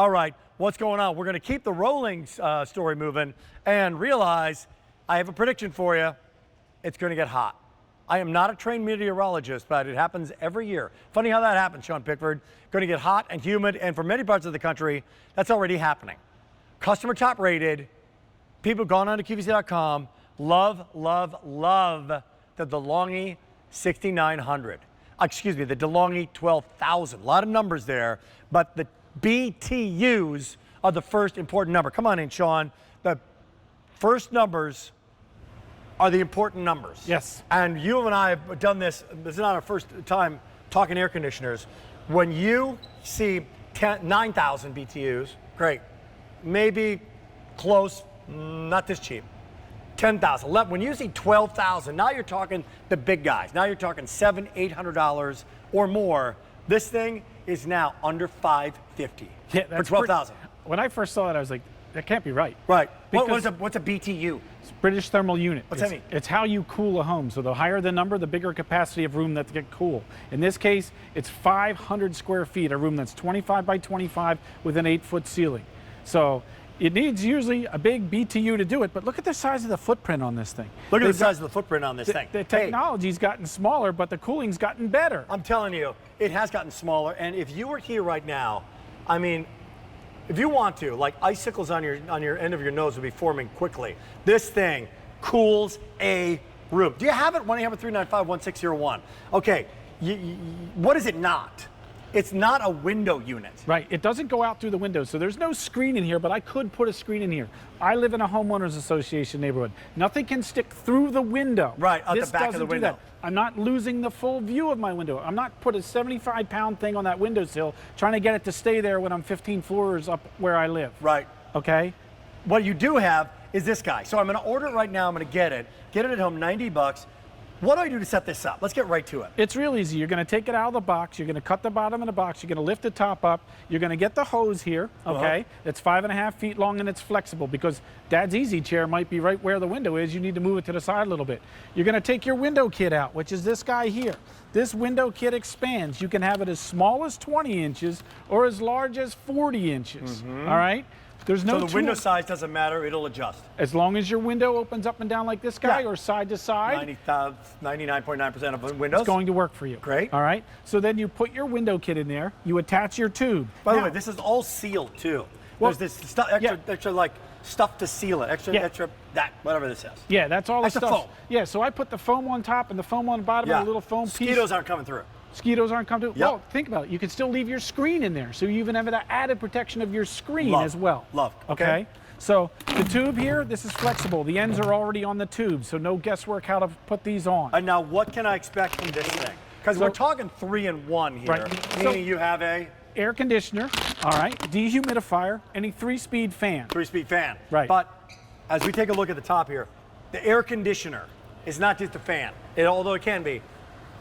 all right, what's going on? We're going to keep the rolling story moving and realize I have a prediction for you. It's going to get hot. I am not a trained meteorologist, but it happens every year. Funny how that happens, Sean Pickford. Going to get hot and humid, and for many parts of the country, that's already happening. Customer top rated, people gone on to QVC.com, love, love, love the DeLonghi 6900. Excuse me, the DeLonghi 12,000. A lot of numbers there, but the BTUs are the first important number. Come on in, Sean. The first numbers are the important numbers. Yes. And you and I have done this. This is not our first time talking air conditioners. When you see 9,000 BTUs, great. Maybe close, not this cheap. 10,000, 11. When you see 12,000, now you're talking the big guys. Now you're talking $700, $800 or more. This thing is now under $550 for 12,000. When I first saw it, I was like, that can't be right. Right. What's a BTU? It's British Thermal Unit. What's that mean? It's how you cool a home. So the higher the number, the bigger capacity of room that get cool. In this case, it's 500 square feet, a room that's 25 by 25 with an 8-foot ceiling. So it needs usually a big BTU to do it, but look at the size of the footprint on this thing. Look at the size of the footprint on this thing. The technology's gotten smaller, but the cooling's gotten better. I'm telling you, it has gotten smaller, and if you were here right now, I mean, if you want to, like icicles on your end of your nose would be forming quickly. This thing cools a room. Do you have it? 1-800-395-1601. Okay, what is it not? It's not a window unit. Right, it doesn't go out through the window, so there's no screen in here, but I could put a screen in here. I live in a homeowners association neighborhood. Nothing can stick through the window. Right, out this the back of the doesn't do window. that. I'm not losing the full view of my window. I'm not put a 75-pound thing on that windowsill trying to get it to stay there when I'm 15 floors up where I live. Right. Okay? What you do have is this guy. So I'm going to order it right now. I'm going to get it at home, $90. What do I do to set this up? Let's get right to it. It's real easy. You're going to take it out of the box. You're going to cut the bottom of the box. You're going to lift the top up. You're going to get the hose here, okay? It's 5.5 feet long and it's flexible because Dad's easy chair might be right where the window is. You need to move it to the side a little bit. You're going to take your window kit out, which is this guy here. This window kit expands. You can have it as small as 20 inches or as large as 40 inches, all right? There's no So the window size doesn't matter, it'll adjust. As long as your window opens up and down like this guy or side to side. 99.9% of windows. It's going to work for you. Great. All right. So then you put your window kit in there. You attach your tube. By the way, this is all sealed too. There's this stuff, extra like stuff to seal it. Extra whatever this is. Yeah, that's all the stuff. Foam. Yeah, so I put the foam on top and the foam on the bottom and a little foam piece. Mosquitoes aren't coming through. Mosquitoes aren't coming through. Yep. Well, think about it. You can still leave your screen in there. So you even have that added protection of your screen as well. Love. Okay. So the tube here, this is flexible. The ends are already on the tube, so no guesswork how to put these on. And now what can I expect from this thing? Because we're talking 3-in-1 here. Right. Meaning you have a air conditioner, all right, dehumidifier, and a 3-speed fan. 3-speed fan. Right. But as we take a look at the top here, the air conditioner is not just a fan, although it can be.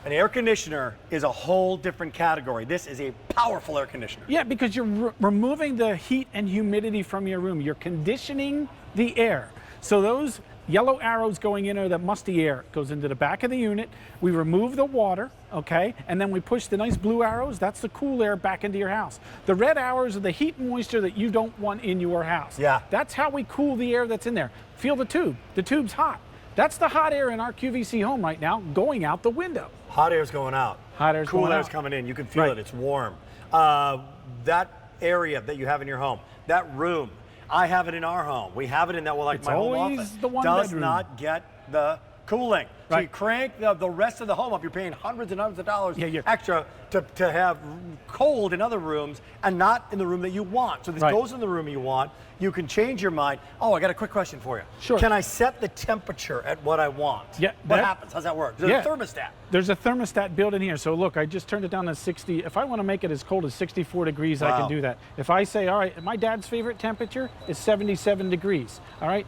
An air conditioner is a whole different category. This is a powerful air conditioner. Yeah, because you're removing the heat and humidity from your room. You're conditioning the air. So those yellow arrows going in are the musty air. It goes into the back of the unit. We remove the water, okay? And then we push the nice blue arrows. That's the cool air back into your house. The red arrows are the heat and moisture that you don't want in your house. Yeah. That's how we cool the air that's in there. Feel the tube. The tube's hot. That's the hot air in our QVC home right now going out the window. Hot air's going out. Hot air's going out. Cool air's coming in. You can feel it. It's warm. That area that you have in your home, that room, I have it in our home. We have it in that, my home office. The one does bedroom. not get the cooling. So you crank the rest of the home up. You're paying hundreds and hundreds of dollars extra to have cold in other rooms and not in the room that you want. So this goes in the room you want. You can change your mind. Oh, I got a quick question for you. Sure. Can I set the temperature at what I want? Yeah. What happens? How's that work? There's a thermostat. There's a thermostat built in here. So look, I just turned it down to 60. If I want to make it as cold as 64 degrees, I can do that. If I say, all right, my dad's favorite temperature is 77 degrees. All right.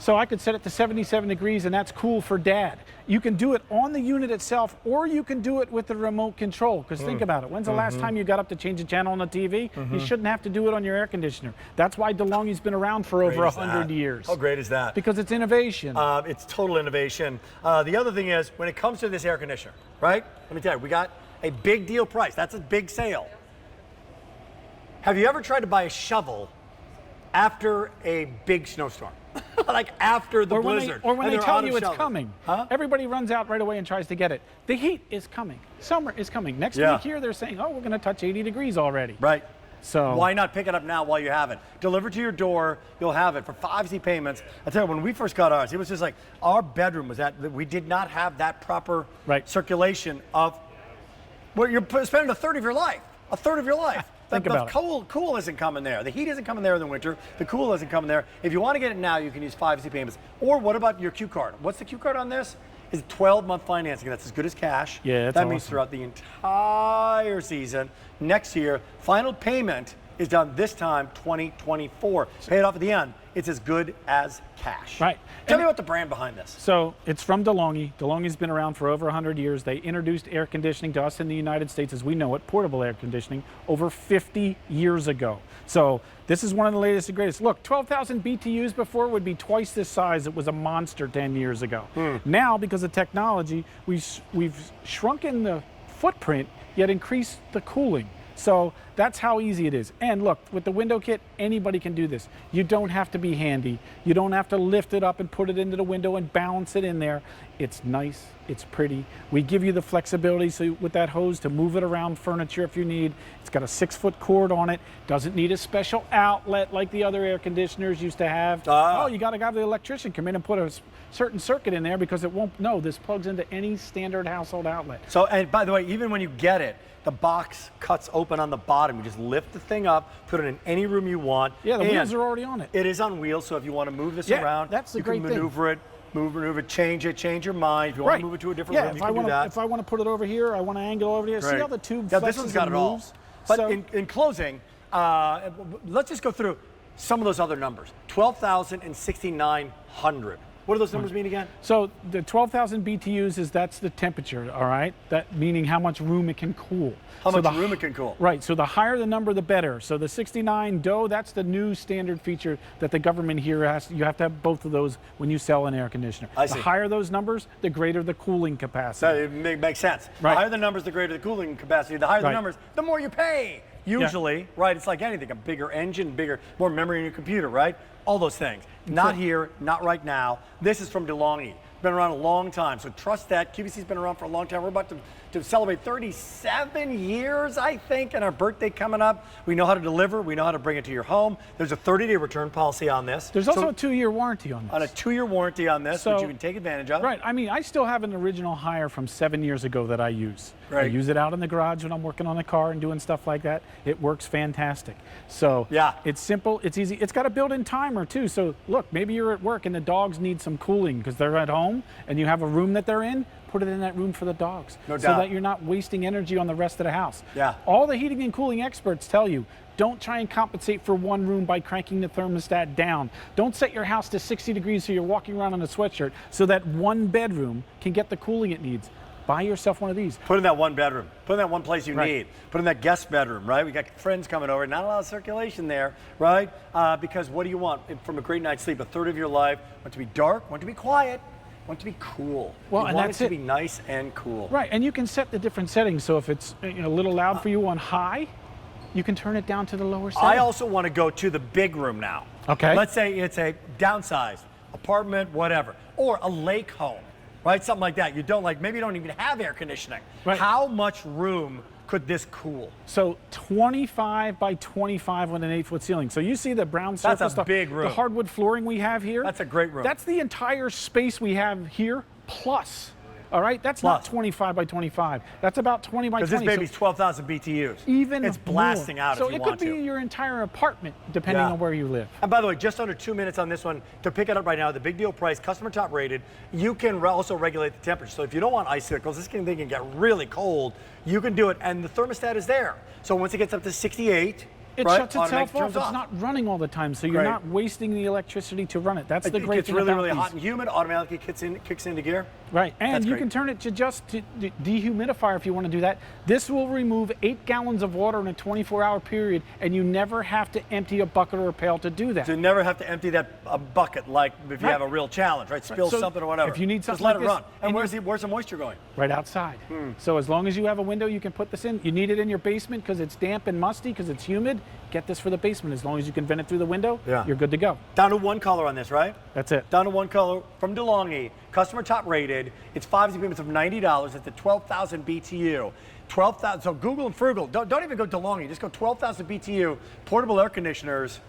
So I could set it to 77 degrees and that's cool for Dad. You can do it on the unit itself or you can do it with the remote control. Because think about it, when's the last time you got up to change a channel on the TV? You shouldn't have to do it on your air conditioner. That's why DeLonghi's been around for over 100 years. How great is that? Because it's innovation. It's total innovation. The other thing is, when it comes to this air conditioner, right? Let me tell you, we got a big deal price. That's a big sale. Have you ever tried to buy a shovel after a big snowstorm? Like after the blizzard. Or when they tell you it's shoveling. coming. Huh? Everybody runs out right away and tries to get it. The heat is coming. Summer is coming. Next week here, they're saying, oh, we're going to touch 80 degrees already. Right. So why not pick it up now while you have it? Delivered to your door, you'll have it for 5 easy payments. I tell you, when we first got ours, it was just like our bedroom was we did not have that proper circulation of where you're spending a third of your life. A third of your life. Think about it. Cool isn't coming there. The heat isn't coming there in the winter. The cool isn't coming there. If you want to get it now, you can use 5 easy payments. Or what about your Q card? What's the Q card on this? Is 12-month financing. That's as good as cash. Yeah, that's that awesome. means throughout the entire season. Next year, final payment is done this time, 2024. Pay it off at the end. It's as good as cash. Right. Tell me about the brand behind this. So it's from DeLonghi. DeLonghi's been around for over 100 years. They introduced air conditioning to us in the United States as we know it, portable air conditioning, over 50 years ago. So this is one of the latest and greatest. Look, 12,000 BTUs before would be twice this size. It was a monster 10 years ago. Now, because of technology, we've shrunken the footprint, yet increased the cooling. So that's how easy it is. And look, with the window kit, anybody can do this. You don't have to be handy. You don't have to lift it up and put it into the window and balance it in there. It's nice, it's pretty. We give you the flexibility so with that hose to move it around furniture if you need. It's got a 6-foot cord on it. Doesn't need a special outlet like the other air conditioners used to have. Oh, you gotta have the electrician come in and put a certain circuit in there because it won't, no, this plugs into any standard household outlet. So, and by the way, even when you get it, the box cuts open on the bottom. You just lift the thing up, put it in any room you want. Yeah, the wheels are already on it. It is on wheels, so if you want to move this around, that's the you great can maneuver it, change your mind. If you want to move it to a different room, you can do that. If I want to put it over here, I want to angle over here. See how the tube flexes this one's got and it all. moves? But So- in closing, let's just go through some of those other numbers. 12,000 and 6,900. What do those numbers mean again? So the 12,000 BTUs that's the temperature, all right? That meaning how much room it can cool. How much room it can cool. Right, so the higher the number, the better. So the 69 DOE, that's the new standard feature that the government here has. You have to have both of those when you sell an air conditioner. I see. The higher those numbers, the greater the cooling capacity. That makes sense. Right. The higher the numbers, the greater the cooling capacity. The higher the numbers, the more you pay. Usually, right? It's like anything, a bigger engine, more memory in your computer, right? All those things. Not here, not right now. This is from DeLonghi. Been around a long time, so trust that. QVC's been around for a long time. We're about to celebrate 37 years, I think, and our birthday coming up. We know how to deliver. We know how to bring it to your home. There's a 30-day return policy on this. There's also a 2-year warranty on this. On a 2-year warranty on this, which you can take advantage of. Right. I mean, I still have an original hire from 7 years ago that I use. Right. I use it out in the garage when I'm working on the car and doing stuff like that. It works fantastic. So it's simple, it's easy. It's got a built-in timer too. So look, maybe you're at work and the dogs need some cooling because they're at home and you have a room that they're in, put it in that room for the dogs. No doubt. So that you're not wasting energy on the rest of the house. Yeah. All the heating and cooling experts tell you, don't try and compensate for one room by cranking the thermostat down. Don't set your house to 60 degrees so you're walking around in a sweatshirt so that one bedroom can get the cooling it needs. Buy yourself one of these. Put in that one bedroom. Put in that one place you need. Put in that guest bedroom, right? We got friends coming over. Not a lot of circulation there, right? Because what do you want from a great night's sleep? A third of your life. Want it to be dark, want it to be quiet, want it to be cool. Well, you and want that's it to be nice and cool. Right, and you can set the different settings. So if it's a little loud for you on high, you can turn it down to the lower setting. I also want to go to the big room now. Okay. Let's say it's a downsized apartment, whatever, or a lake home. Right, something like that. Maybe you don't even have air conditioning. Right. How much room could this cool? So 25 by 25 with an 8-foot ceiling. So you see the brown surface. That's a big room. The hardwood flooring we have here. That's a great room. That's the entire space we have here plus. All right, that's not 25 by 25. That's about 20 by 20. Because this baby's 12,000 BTUs. Even it's blasting more. out so if you it want could to. be your entire apartment, depending on where you live. And by the way, just under 2 minutes on this one to pick it up right now. The big deal price, customer top rated. You can also regulate the temperature. So if you don't want icicles, this thing can get really cold. You can do it, and the thermostat is there. So once it gets up to 68. It shuts itself off. It's not running all the time, so you're not wasting the electricity to run it. That's the great thing about It gets really these. hot and humid, automatically kicks into gear. Right, and you can turn it to just dehumidifier if you want to do that. This will remove 8 gallons of water in a 24-hour period, and you never have to empty a bucket or a pail to do that. So you never have to empty a bucket like if you have a real challenge, right? Spill something or whatever. If you need something just let like it run. this, And where's the moisture going? Right outside. So as long as you have a window, you can put this in. You need it in your basement because it's damp and musty because it's humid. get this for the basement. As long as you can vent it through the window, Yeah. you're good to go. Down to one color on this, right? That's it. Down to one color from DeLonghi, customer top rated. It's 5 easy payments of $90. It's at 12,000 BTU. 12,000. So Google and Frugal. Don't even go DeLonghi. Just go 12,000 BTU portable air conditioners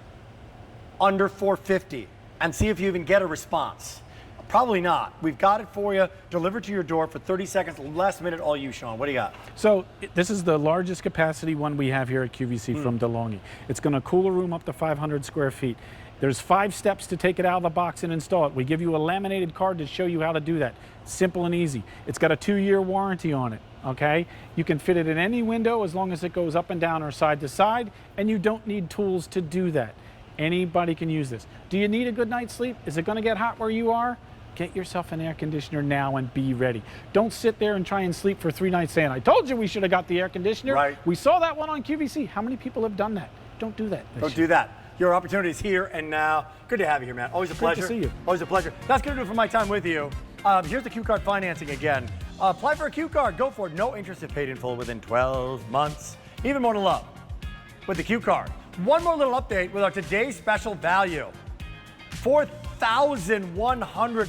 under $450 and see if you even get a response. Probably not. We've got it for you, delivered to your door for 30 seconds. Last minute, all you, Sean. What do you got? So this is the largest capacity one we have here at QVC from DeLonghi. It's going to cool a room up to 500 square feet. There's 5 steps to take it out of the box and install it. We give you a laminated card to show you how to do that. Simple and easy. It's got a 2-year warranty on it, okay? You can fit it in any window as long as it goes up and down or side to side, and you don't need tools to do that. Anybody can use this. Do you need a good night's sleep? Is it going to get hot where you are? Get yourself an air conditioner now and be ready. Don't sit there and try and sleep for 3 nights saying, I told you we should have got the air conditioner. Right. We saw that one on QVC. How many people have done that? Don't do that. Don't do that. Your opportunity is here and now. Good to have you here, man. Always a pleasure. Good to see you. Always a pleasure. That's going to do it for my time with you. Here's the Q card financing again. Apply for a Q card. Go for it. No interest if paid in full within 12 months. Even more to love with the Q card. One more little update with our today's special value. 4,100